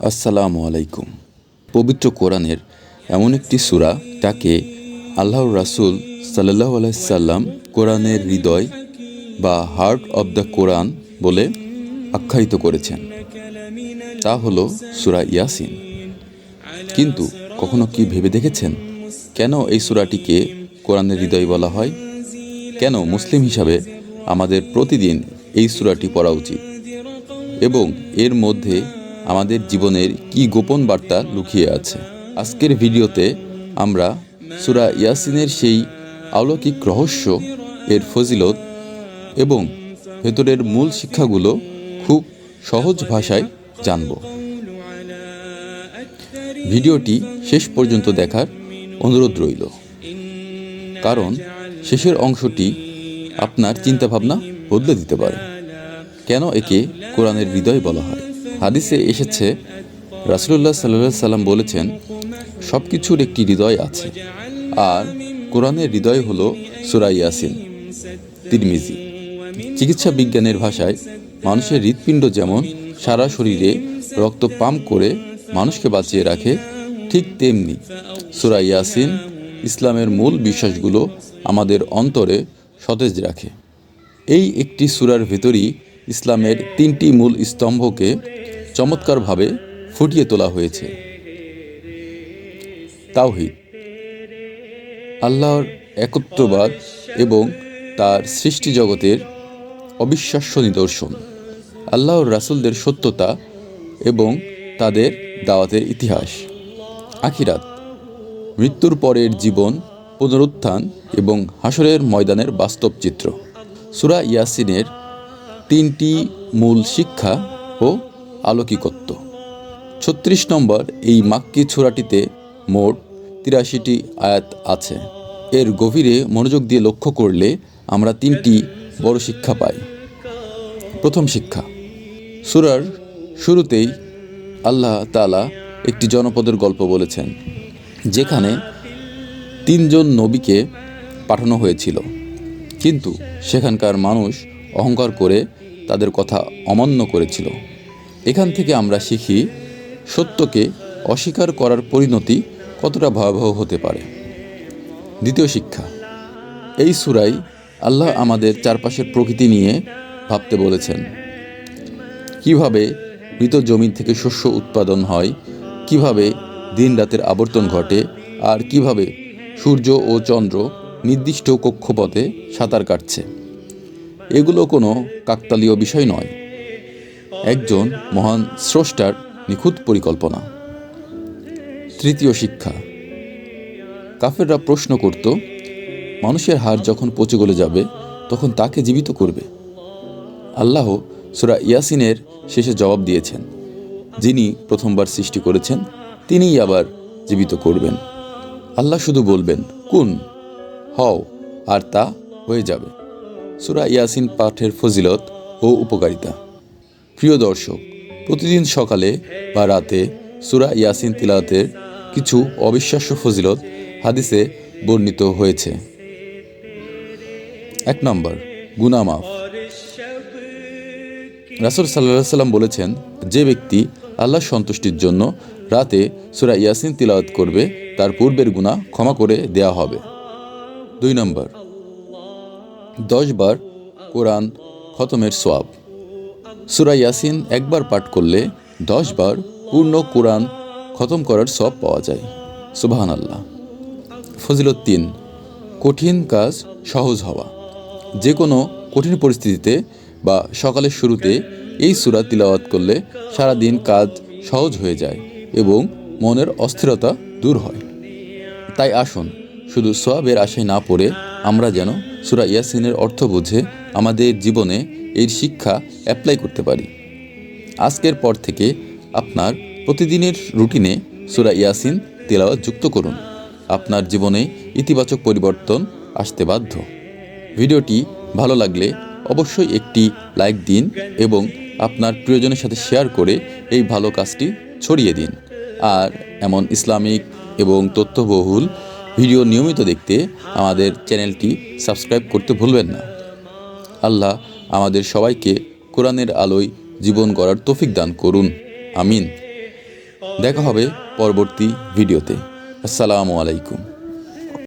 আসসালামু আলাইকুম। পবিত্র কোরআনের এমন একটি সূরা তাকে আল্লাহর রাসূল সাল্লাল্লাহু আলাইহি সাল্লাম কোরআনের হৃদয় বা হার্ট অব দ্য কোরআন বলে আখ্যায়িত করেছেন। তা হলো সূরা ইয়াসিন। কিন্তু কখনো কি ভেবে দেখেছেন কেন এই সূরাটিকে কোরআনের হৃদয় বলা হয়? কেন মুসলিম হিসাবে আমাদের প্রতিদিন এই সূরাটি পড়া উচিত এবং এর মধ্যে আমাদের জীবনের কি গোপন বার্তা লুকিয়ে আছে? আজকের ভিডিওতে আমরা সূরা ইয়াসিনের সেই অলৌকিক রহস্য, এর ফজিলত এবং ভেতরের মূল শিক্ষাগুলো খুব সহজ ভাষায় জানব। ভিডিওটি শেষ পর্যন্ত দেখার অনুরোধ রইল, কারণ শেষের অংশটি আপনার চিন্তাভাবনা বদলে দিতে পারে। কেন একে কোরআনের হৃদয় বলা হয়? হাদিসে এসেছে, রাসূলুল্লাহ সাল্লাল্লাহু আলাইহি সাল্লাম বলেছেন, সব কিছুর একটি হৃদয় আছে, আর কোরআনের হৃদয় হলো সূরা ইয়াসিন। তিরমিজি। চিকিৎসা বিজ্ঞানের ভাষায় মানুষের হৃৎপিণ্ড যেমন সারা শরীরে রক্ত পাম্প করে মানুষকে বাঁচিয়ে রাখে, ঠিক তেমনি সূরা ইয়াসিন ইসলামের মূল বিশ্বাসগুলো আমাদের অন্তরে সতেজ রাখে। এই একটি সূরার ভেতরই ইসলামের 3টি মূল স্তম্ভকে চমৎকারভাবে ফুটিয়ে তোলা হয়েছে। তাওহীদ, আল্লাহর একত্ববাদ এবং তার সৃষ্টি জগতের অবিশ্বাস্য নিদর্শন, আল্লাহর রাসূলদের সত্যতা এবং তাদের দাওয়াতের ইতিহাস, আখিরাত, মৃত্যুর পরের জীবন, পুনরুত্থান এবং হাসরের ময়দানের বাস্তব চিত্র। সূরা ইয়াসিনের 3টি মূল শিক্ষা ও আলৌকিকত্ব। 36 নম্বর এই মাক্কি সূরাটিতে মোট 83টি আয়াত আছে। এর গভীরে মনোযোগ দিয়ে লক্ষ্য করলে আমরা 3টি বড় শিক্ষা পাই। প্রথম শিক্ষা, সূরার শুরুতেই আল্লাহ তাআলা একটি জনপদের গল্প বলেছেন, যেখানে 3 জন নবীকে পাঠানো হয়েছিল, কিন্তু সেখানকার মানুষ অহংকার করে তাদের কথা অমান্য করেছিল। এখান থেকে আমরা শিখি সত্যকে অস্বীকার করার পরিণতি কতটা ভয়াবহ হতে পারে। দ্বিতীয় শিক্ষা, এই সূরায় আল্লাহ আমাদের চারপাশের প্রকৃতি নিয়ে ভাবতে বলেছেন। কিভাবে মৃত জমি থেকে শস্য উৎপাদন হয়, কিভাবে দিন রাতের আবর্তন ঘটে, আর কিভাবে সূর্য ও চন্দ্র নির্দিষ্ট কক্ষপথে সাঁতার কাটছে। এগুলো কোনো কাকতালীয় বিষয় নয়, একজন মহান স্রষ্টার নিখুঁত পরিকল্পনা। তৃতীয় শিক্ষা, কাফেররা প্রশ্ন করত, মানুষের হাড় যখন পচে গলে যাবে তখন তাকে জীবিত করবে। আল্লাহ সূরা ইয়াসিনের শেষে জবাব দিয়েছেন, যিনি প্রথমবার সৃষ্টি করেছেন তিনিই আবার জীবিত করবেন। আল্লাহ শুধু বলবেন, কুন, হও, আর তা হয়ে যাবে। সূরা ইয়াসিন পাঠের ফজিলত ও উপকারিতা। প্রিয় দর্শক, প্রতিদিন সকালে বা রাতে সূরা ইয়াসিন তিলাওয়াতের কিছু অবিশ্বাস্য ফজিলত হাদিসে বর্ণিত হয়েছে। 1 নম্বর, গুনাহ মাফ। রাসূল সাল্লাল্লাহু আলাইহি সাল্লাম বলেছেন, যে ব্যক্তি আল্লাহর সন্তুষ্টির জন্য রাতে সূরা ইয়াসিন তিলাওয়াত করবে তার পূর্বের গুনাহ ক্ষমা করে দেয়া হবে। 2 নম্বর, 10 বার কোরআন খতমের সওয়াব। সূরা ইয়াসিন একবার পাঠ করলে 10 বার পূর্ণ কোরআন খতম করার সওয়াব পাওয়া যায়। সুবহানাল্লাহ। ফজিলত 3, কঠিন কাজ সহজ হওয়া। যে কোনো কঠিন পরিস্থিতিতে বা সকালের শুরুতে এই সূরা তিলাওয়াত করলে সারাদিন কাজ সহজ হয়ে যায় এবং মনের অস্থিরতা দূর হয়। তাই আসুন, শুধু সওয়াবের আশায় না পড়ে আমরা যেন সূরা ইয়াসিনের অর্থ বুঝে আমাদের জীবনে এর শিক্ষা অ্যাপ্লাই করতে পারি। আজকের পর থেকে আপনার প্রতিদিনের রুটিনে সূরা ইয়াসিন তিলাওয়াত যুক্ত করুন। আপনার জীবনে ইতিবাচক পরিবর্তন আসতে বাধ্য। ভিডিওটি ভালো লাগলে অবশ্যই একটি লাইক দিন এবং আপনার প্রিয়জনের সাথে শেয়ার করে এই ভালো কাজটি ছড়িয়ে দিন। আর এমন ইসলামিক এবং তথ্যবহুল ভিডিও নিয়মিত দেখতে আমাদের চ্যানেলটি সাবস্ক্রাইব করতে ভুলবেন না। আল্লাহ আমাদের সবাইকে কোরআনের আলোয় জীবন গড়ার তৌফিক দান করুন। আমিন। দেখা হবে পরবর্তী ভিডিওতে। আসসালামু আলাইকুম।